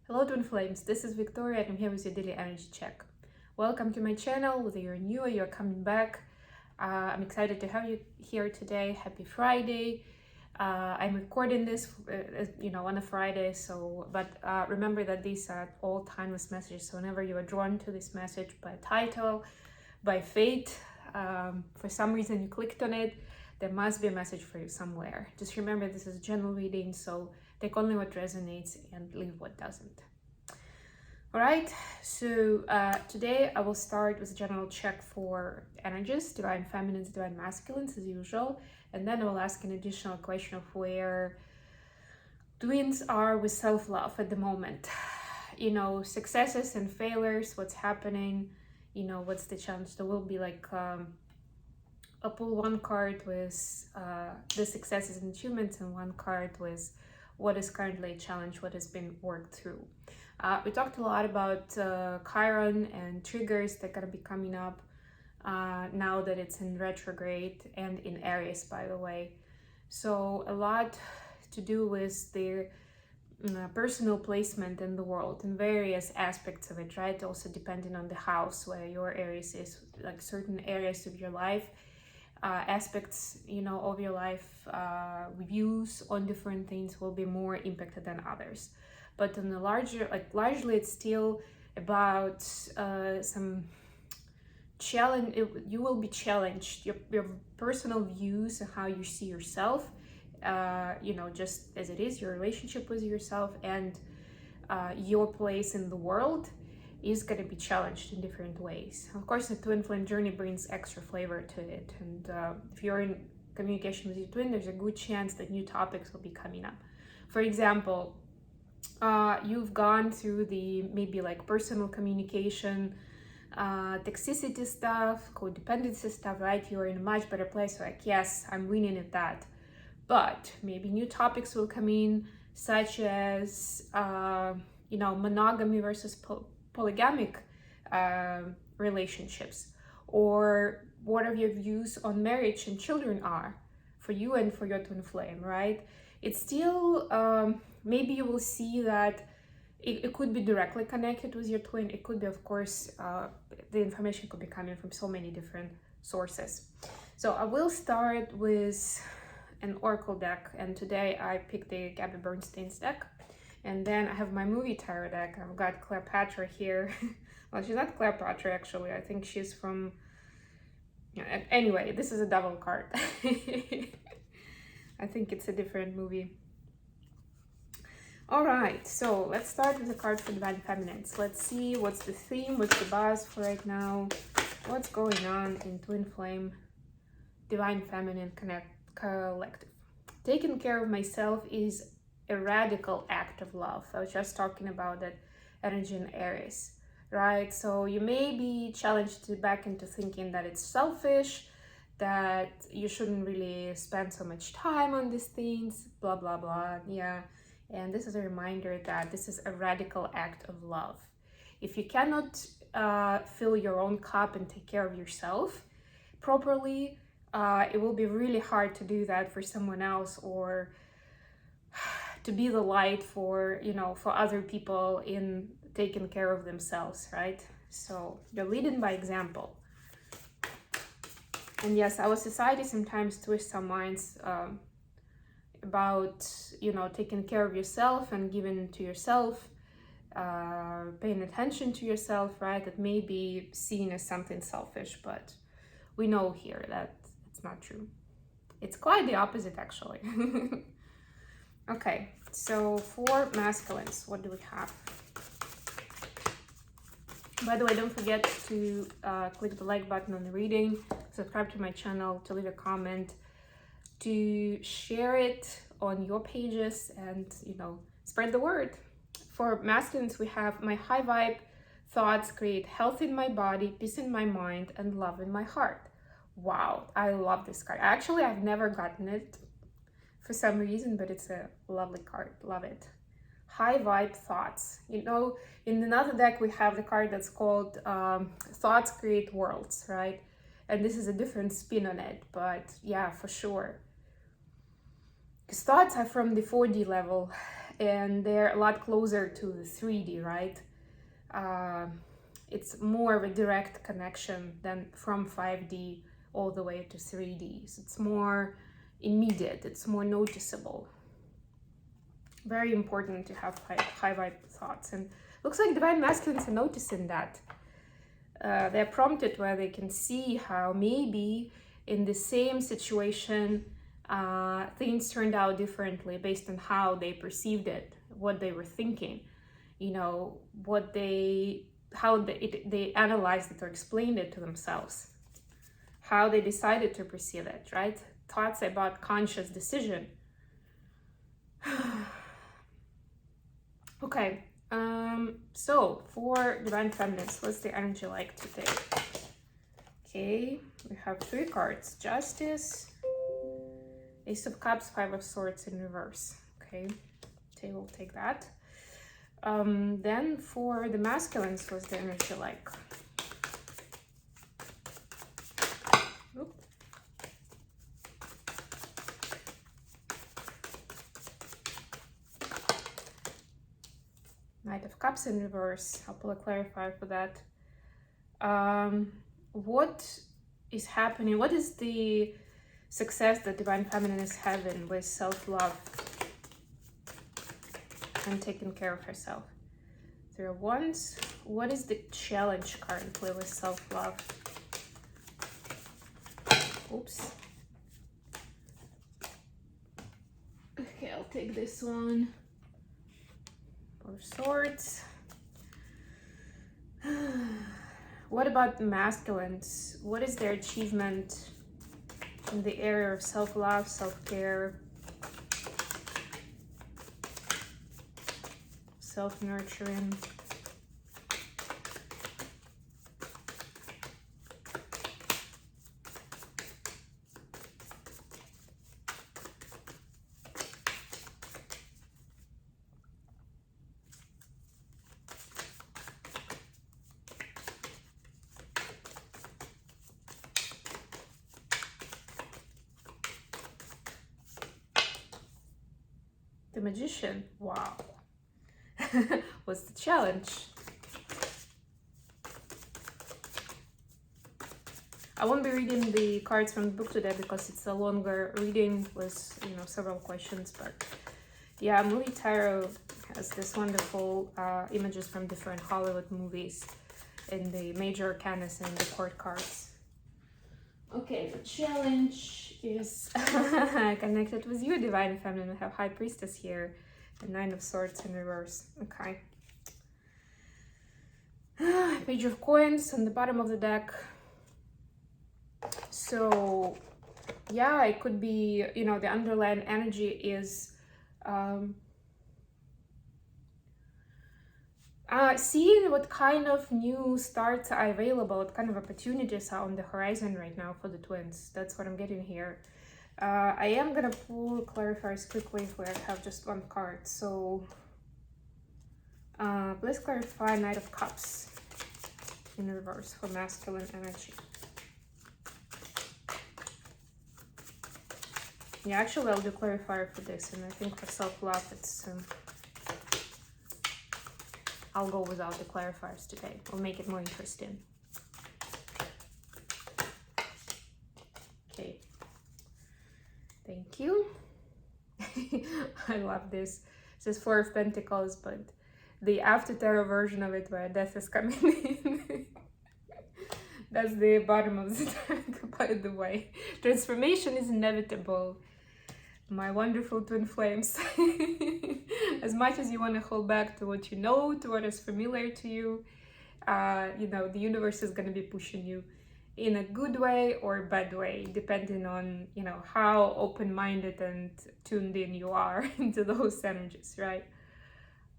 Hello Twin Flames, this is Victoria and I'm here with your daily energy check. Welcome to my channel, whether you're new or you're coming back. I'm excited to have you here today. Happy Friday. I'm recording this, on a Friday, but remember that these are all timeless messages. So whenever you are drawn to this message by title, by fate, for some reason you clicked on it, there must be a message for you somewhere. Just remember this is a general reading, so take only what resonates and leave what doesn't. All right, so today I will start with a general check for energies, divine feminines, divine masculines as usual, and then I will ask an additional question of where twins are with self-love at the moment. Successes and failures, what's happening, what's the challenge. There will be I'll pull one card with the successes and achievements and one card with what is currently a challenge, what has been worked through. We talked a lot about Chiron and triggers that are going to be coming up now that it's in retrograde and in Aries, by the way. So a lot to do with their personal placement in the world in various aspects of it, right? Also depending on the house where your Aries is, like certain areas of your life. Aspects of your life, views on different things will be more impacted than others, but on the largely it's still about some challenge. You will be challenged, your personal views and how you see yourself, just as it is, your relationship with yourself and your place in the world is going to be challenged in different ways. Of course, the twin flame journey brings extra flavor to it, and if you're in communication with your twin, there's a good chance that new topics will be coming up. For example, you've gone through the maybe personal communication, toxicity stuff, codependency stuff, right? You're in a much better place, yes, I'm winning at that. But maybe new topics will come in, such as monogamy versus polygamic relationships, or what are your views on marriage and children are for you and for your twin flame, right? It's still maybe you will see that it could be directly connected with your twin. It could be, of course, the information could be coming from so many different sources. So I will start with an oracle deck, and today I picked the Gabby Bernstein's deck. And then I have my movie tarot deck. I've got Cleopatra here. Well, she's not Cleopatra, actually. I think she's from... Anyway, this is a devil card. I think it's a different movie. All right, so let's start with the card for Divine Feminines. Let's see what's the theme, what's the buzz for right now, what's going on in Twin Flame, Divine Feminine Collective. Taking care of myself is a radical act of love. I was just talking about that energy in Aries, right? So you may be challenged back into thinking that it's selfish, that you shouldn't really spend so much time on these things, blah, blah, blah. Yeah. And this is a reminder that this is a radical act of love. If you cannot fill your own cup and take care of yourself properly, it will be really hard to do that for someone else, or to be the light for other people in taking care of themselves, right? So you're leading by example. And yes, our society sometimes twists our minds about taking care of yourself and giving to yourself, paying attention to yourself, right? That may be seen as something selfish, but we know here that it's not true. It's quite the opposite, actually. Okay, so for masculines, what do we have? By the way, don't forget to click the like button on the reading, subscribe to my channel, to leave a comment, to share it on your pages, and spread the word. For masculines, we have my high vibe thoughts create health in my body, peace in my mind, and love in my heart. Wow, I love this card. Actually, I've never gotten it for some reason, but it's a lovely card. Love it. High vibe thoughts. In another deck we have the card that's called Thoughts Create Worlds, right? And this is a different spin on it, but yeah, for sure. Because thoughts are from the 4D level, and they're a lot closer to the 3D, right? It's more of a direct connection than from 5D all the way to 3D. So it's more immediate, it's more noticeable. Very important to have high vibe thoughts, and looks like divine masculines are noticing that. They're prompted where they can see how maybe in the same situation things turned out differently based on how they perceived it, what they were thinking, you know, how they analyzed it or explained it to themselves, how they decided to perceive it, right? Thoughts about conscious decision. Okay, so for divine feminines, what's the energy like today? Okay, we have 3 cards: Justice, Ace of Cups, 5 of Swords in reverse. Okay, we'll take that. Then for the masculines, what's the energy like? Oop. Knight of Cups in reverse. I'll pull a clarifier for that. What is happening? What is the success that divine feminine is having with self-love and taking care of herself? 3 of Wands. What is the challenge currently with self-love? Oops. Okay, I'll take this one. 4 of Swords. What about the masculines? What is their achievement in the area of self-love, self-care, self-nurturing? The Magician. Wow. What's the challenge? I won't be reading the cards from the book today because it's a longer reading with, you know, several questions, but yeah, Movie Tarot has this wonderful images from different Hollywood movies in the major arcanas and the court cards. Okay, the challenge is connected with you, divine feminine. We have High Priestess here, the 9 of Swords in reverse. Okay. Page of Coins on the bottom of the deck. So yeah, it could be, you know, the underlying energy is seeing what kind of new starts are available, what kind of opportunities are on the horizon right now for the twins. That's what I'm getting here. I am gonna pull clarifiers quickly if we have just 1 card. So please clarify Knight of Cups in reverse for masculine energy. Yeah, actually I'll do clarifier for this, and I think for self-love it's I'll go without the clarifiers today. We'll make it more interesting. Okay. Thank you. I love this. It says 4 of Pentacles, but the after tarot version of it where death is coming in. That's the bottom of the deck, by the way. Transformation is inevitable. My wonderful twin flames. As much as you want to hold back to what you know, to what is familiar to you, you know, the universe is going to be pushing you in a good way or bad way, depending on, you know, how open-minded and tuned in you are into those energies, right?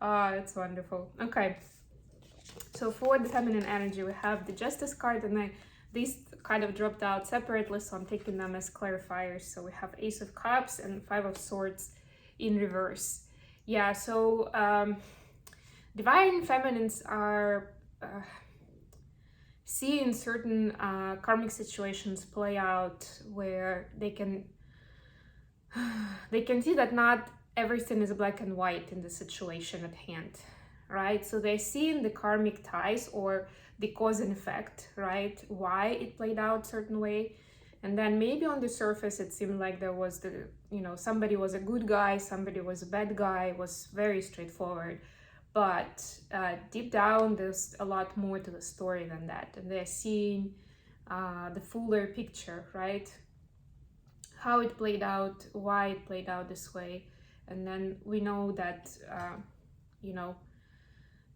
It's wonderful. Okay, so for the feminine energy, we have the Justice card, and these kind of dropped out separately, so I'm taking them as clarifiers. So we have Ace of Cups and 5 of Swords in reverse. Yeah, so divine feminines are seeing certain karmic situations play out where they can see that not everything is black and white in the situation at hand, right? So they're seeing the karmic ties or the cause and effect, right? Why it played out certain way. And then maybe on the surface, it seemed like there was somebody was a good guy, somebody was a bad guy, was very straightforward. But deep down, there's a lot more to the story than that. And they're seeing the fuller picture, right? How it played out, why it played out this way. And then we know that,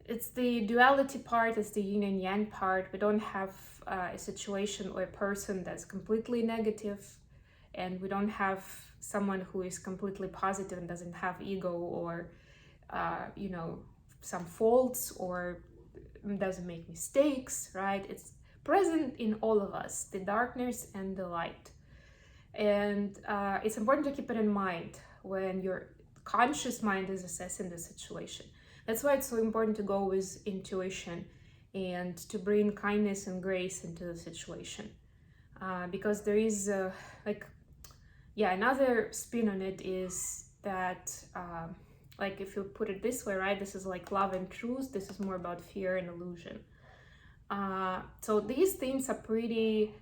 it's the duality part, it's the yin and yang part. We don't have a situation or a person that's completely negative, and we don't have someone who is completely positive and doesn't have ego or, some faults or doesn't make mistakes, right? It's present in all of us, the darkness and the light. And it's important to keep it in mind when your conscious mind is assessing the situation. That's why it's so important to go with intuition and to bring kindness and grace into the situation. Because there is another spin on it is that, if you put it this way, right, this is like love and truth, this is more about fear and illusion. So these things are pretty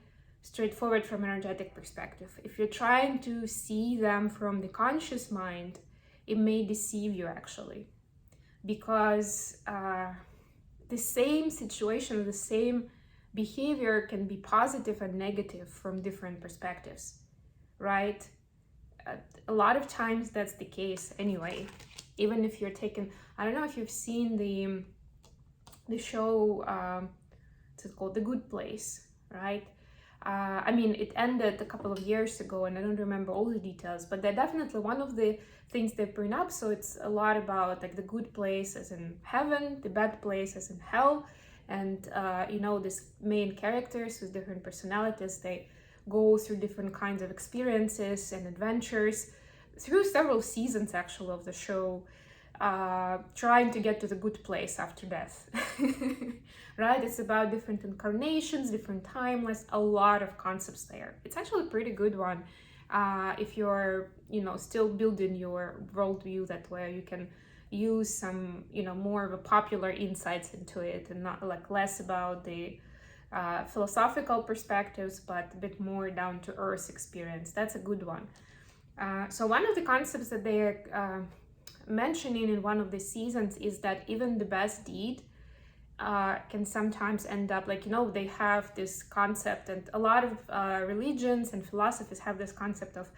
straightforward from an energetic perspective. If you're trying to see them from the conscious mind, it may deceive you actually, because the same situation, the same behavior can be positive and negative from different perspectives, right? A lot of times that's the case anyway. Even if you're taking, I don't know if you've seen the show, it's called The Good Place, right? It ended a couple of years ago and I don't remember all the details, but they're definitely one of the things they bring up. So it's a lot about like the good place as in heaven, the bad place as in hell. And, these main characters with different personalities, they go through different kinds of experiences and adventures through several seasons actually of the show, trying to get to the good place after death. Right? It's about different incarnations, different timeless, a lot of concepts there. It's actually a pretty good one if you're, still building your worldview that way. You can use some, more of a popular insights into it and not like less about the philosophical perspectives, but a bit more down to earth experience. That's a good one. So one of the concepts that they're mentioning in one of the seasons is that even the best deed can sometimes end up they have this concept, and a lot of religions and philosophies have this concept of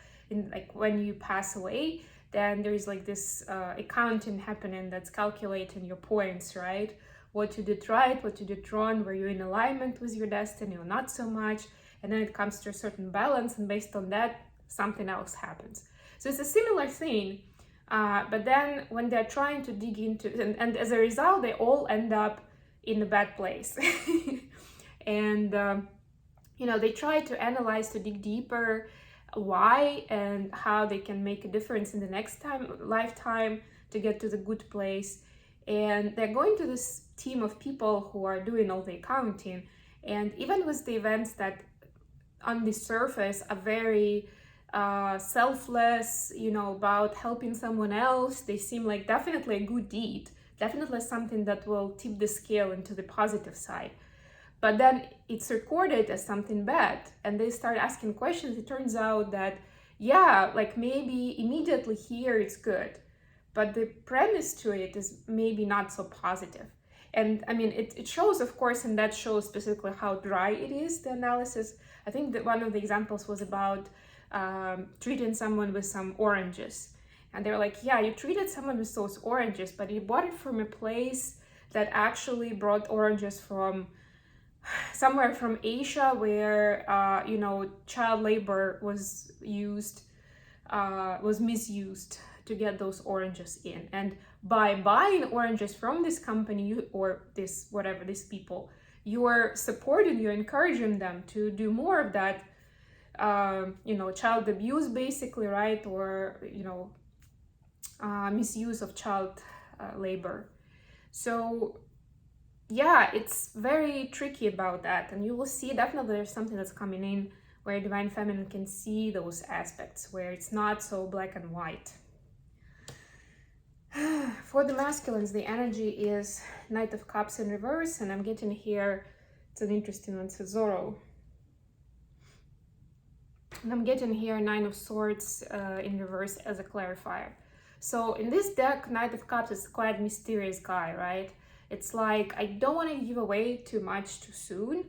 when you pass away, then there is this accounting happening that's calculating your points, right? What you did right, what you did wrong, were you in alignment with your destiny or not so much, and then it comes to a certain balance, and based on that something else happens. So it's a similar thing, but then when they're trying to dig into, and as a result they all end up in a bad place. And they try to analyze, to dig deeper, why and how they can make a difference in the next lifetime to get to the good place. And they're going to this team of people who are doing all the accounting, and even with the events that on the surface are very selfless, about helping someone else, they seem like definitely a good deed, definitely something that will tip the scale into the positive side. But then it's recorded as something bad, and they start asking questions. It turns out that, maybe immediately here it's good, but the premise to it is maybe not so positive. And it shows, of course, and that shows specifically how dry it is, the analysis. I think that one of the examples was about treating someone with some oranges. And they're like, yeah, you treated someone with those oranges, but you bought it from a place that actually brought oranges from somewhere from Asia, where, child labor was misused to get those oranges in. And by buying oranges from this company or these people, you are supporting, you're encouraging them to do more of that, child abuse basically, right? Or, misuse of child labor. So yeah, it's very tricky about that, and you will see definitely there's something that's coming in where Divine Feminine can see those aspects where it's not so black and white. For the masculines, the energy is Knight of Cups in reverse, and I'm getting here, it's an interesting one, it's a Zorro. And I'm getting here Nine of Swords in reverse as a clarifier. So in this deck, Knight of Cups is quite a mysterious guy, right? It's like, I don't want to give away too much too soon.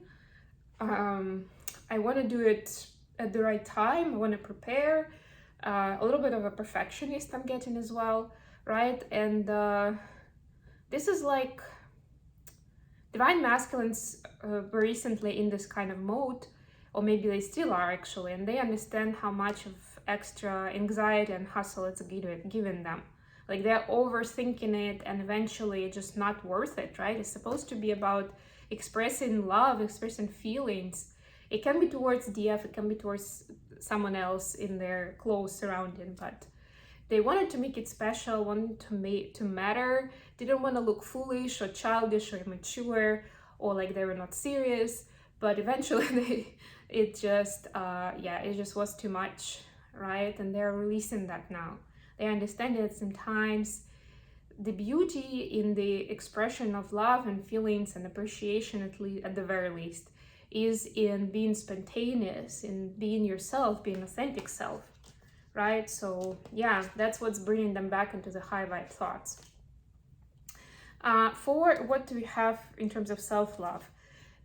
I want to do it at the right time. I want to prepare. A little bit of a perfectionist I'm getting as well, right? And this is like divine masculines were recently in this kind of mode, or maybe they still are actually, and they understand how much of extra anxiety and hustle it's given them. Like they're overthinking it, and eventually it's just not worth it, right? It's supposed to be about expressing love, expressing feelings. It can be towards DF, it can be towards someone else in their close surrounding, but they wanted to make it special, wanted to matter, didn't want to look foolish or childish or immature or like they were not serious, but eventually it just was too much, right? And they're releasing that now. They understand that sometimes the beauty in the expression of love and feelings and appreciation, at the very least, is in being spontaneous, in being yourself, being authentic self, right? So yeah, that's what's bringing them back into the high vibe thoughts. For what do we have in terms of self-love?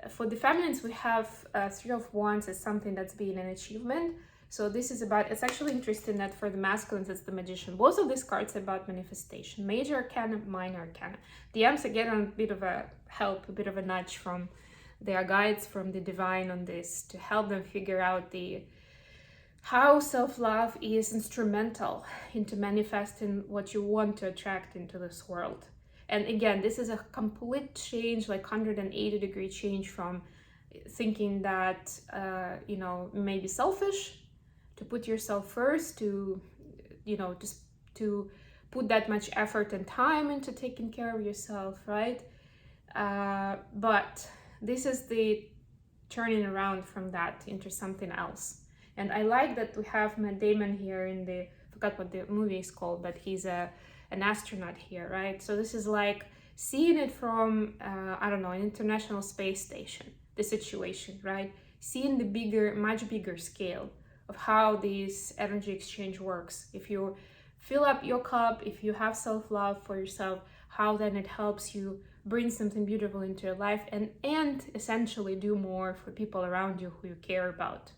For the feminines, we have Three of Wands as something that's been an achievement. So this is about, it's actually interesting that for the masculines, it's the Magician. Both of these cards are about manifestation. Major Arcana, Minor Arcana. DMs again on a bit of a help, a bit of a nudge from their guides, from the divine on this, to help them figure out how self-love is instrumental into manifesting what you want to attract into this world. And again, this is a complete change, like 180-degree change from thinking that, may be selfish, to put yourself first, to, just to put that much effort and time into taking care of yourself, right? But this is the turning around from that into something else. And I like that we have Matt Damon here in I forgot what the movie is called, but he's an astronaut here, right? So this is like seeing it from, an International Space Station, the situation, right? Seeing the much bigger scale of how this energy exchange works. If you fill up your cup, if you have self-love for yourself, how then it helps you bring something beautiful into your life and essentially do more for people around you who you care about.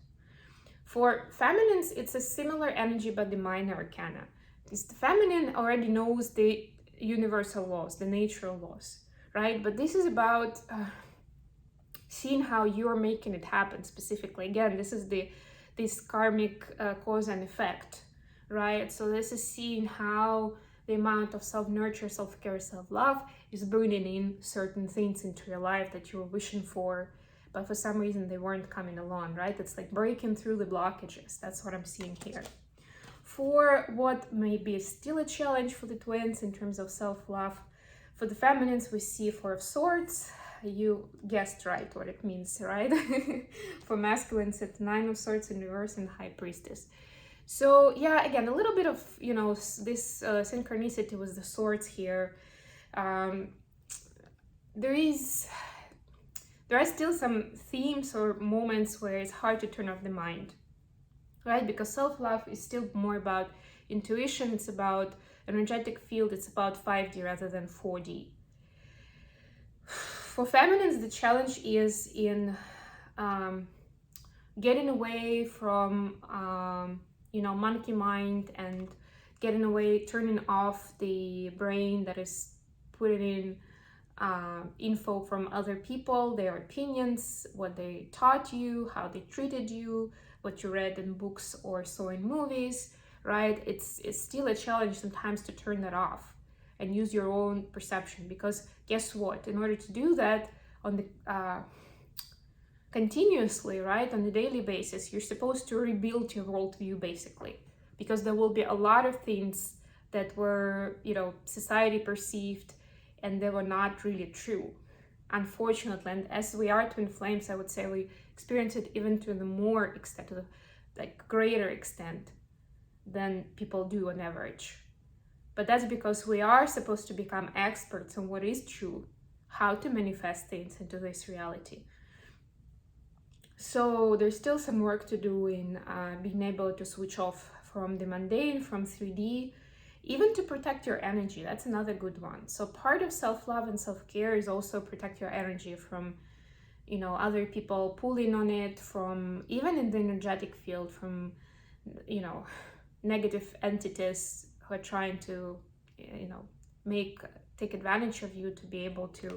For feminines, it's a similar energy, but the Minor Arcana. Because the feminine already knows the universal laws, the natural laws, right? But this is about seeing how you're making it happen specifically. Again, this is this karmic cause and effect, right? So this is seeing how the amount of self-nurture, self-care, self-love is bringing in certain things into your life that you were wishing for, but for some reason they weren't coming along, right? It's like breaking through the blockages. That's what I'm seeing here. For what may be still a challenge for the twins in terms of self-love, for the feminines, we see Four of Swords. You guessed right what it means, right? For masculines, it's Nine of Swords in reverse and High Priestess. So yeah, again, a little bit of, this synchronicity with the swords here. There are still some themes or moments where it's hard to turn off the mind, right? Because self-love is still more about intuition, it's about energetic field, it's about 5D rather than 4D. For feminines, the challenge is in getting away from, monkey mind and getting away, turning off the brain that is putting in info from other people, their opinions, what they taught you, how they treated you, what you read in books or saw in movies, right? It's still a challenge sometimes to turn that off and use your own perception, because guess what? In order to do that on the continuously, right, on a daily basis, you're supposed to rebuild your worldview basically, because there will be a lot of things that were, society perceived and they were not really true, unfortunately. And as we are twin flames, I would say we experience it even to the more extent, to the greater extent than people do on average. But that's because we are supposed to become experts on what is true, how to manifest things into this reality. So there's still some work to do in being able to switch off from the mundane, from 3D, even to protect your energy. That's another good one. So part of self-love and self-care is also protect your energy from, you know, other people pulling on it, from even in the energetic field, from, you know, negative entities who are trying to, you know, take advantage of you, to be able to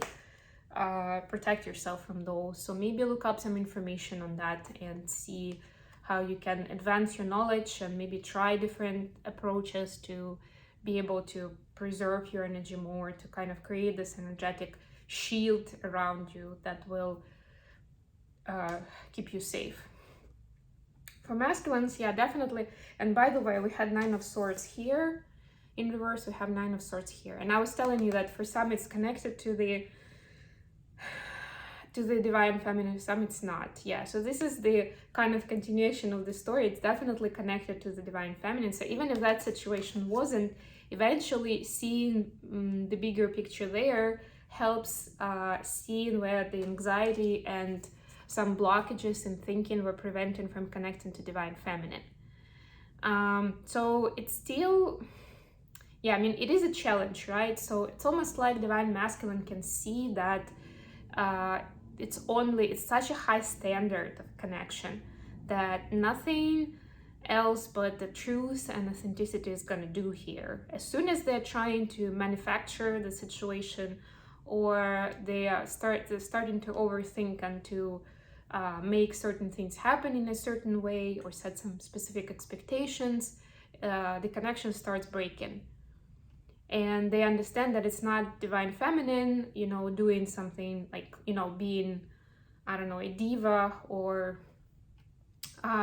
protect yourself from those. So maybe look up some information on that and see how you can advance your knowledge, and maybe try different approaches to be able to preserve your energy more, to kind of create this energetic shield around you that will keep you safe. For masculines, yeah, definitely. And by the way, we had 9 of Swords here in reverse, we have 9 of Swords here, and I was telling you that for some it's connected to the divine feminine, some it's not. Yeah, so this is the kind of continuation of the story. It's definitely connected to the divine feminine. So even if that situation wasn't, eventually seeing the bigger picture there helps seeing where the anxiety and some blockages in thinking were preventing from connecting to divine feminine. So it's still, yeah, I mean, it is a challenge, right? So it's almost like divine masculine can see that it's such a high standard of connection that nothing else but the truth and authenticity is going to do here. As soon as they're trying to manufacture the situation, or they are starting to overthink and to make certain things happen in a certain way, or set some specific expectations, the connection starts breaking. And they understand that it's not divine feminine, you know, doing something like, you know, being, I don't know, a diva, or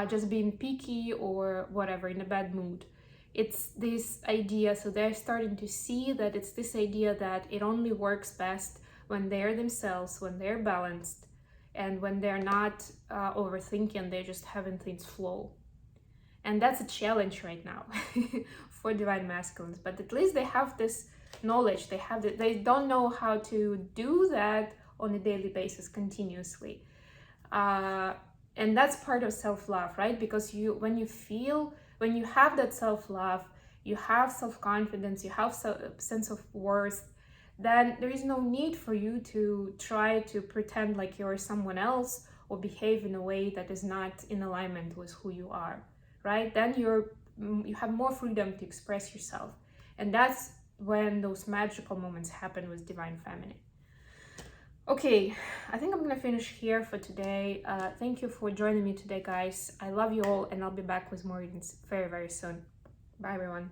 just being picky or whatever, in a bad mood. It's this idea, so they're starting to see that it's this idea that it only works best when they're themselves, when they're balanced, and when they're not overthinking, they're just having things flow. And that's a challenge right now for divine masculines, but at least they have this knowledge, they don't know how to do that on a daily basis continuously. And that's part of self-love, right? Because when you have that self-love, you have self-confidence, you have a sense of worth, then there is no need for you to try to pretend like you're someone else or behave in a way that is not in alignment with who you are, right? Then you have more freedom to express yourself. And that's when those magical moments happen with divine feminine. Okay, I think I'm gonna finish here for today. Thank you for joining me today, guys. I love you all, and I'll be back with more readings very, very soon. Bye, everyone.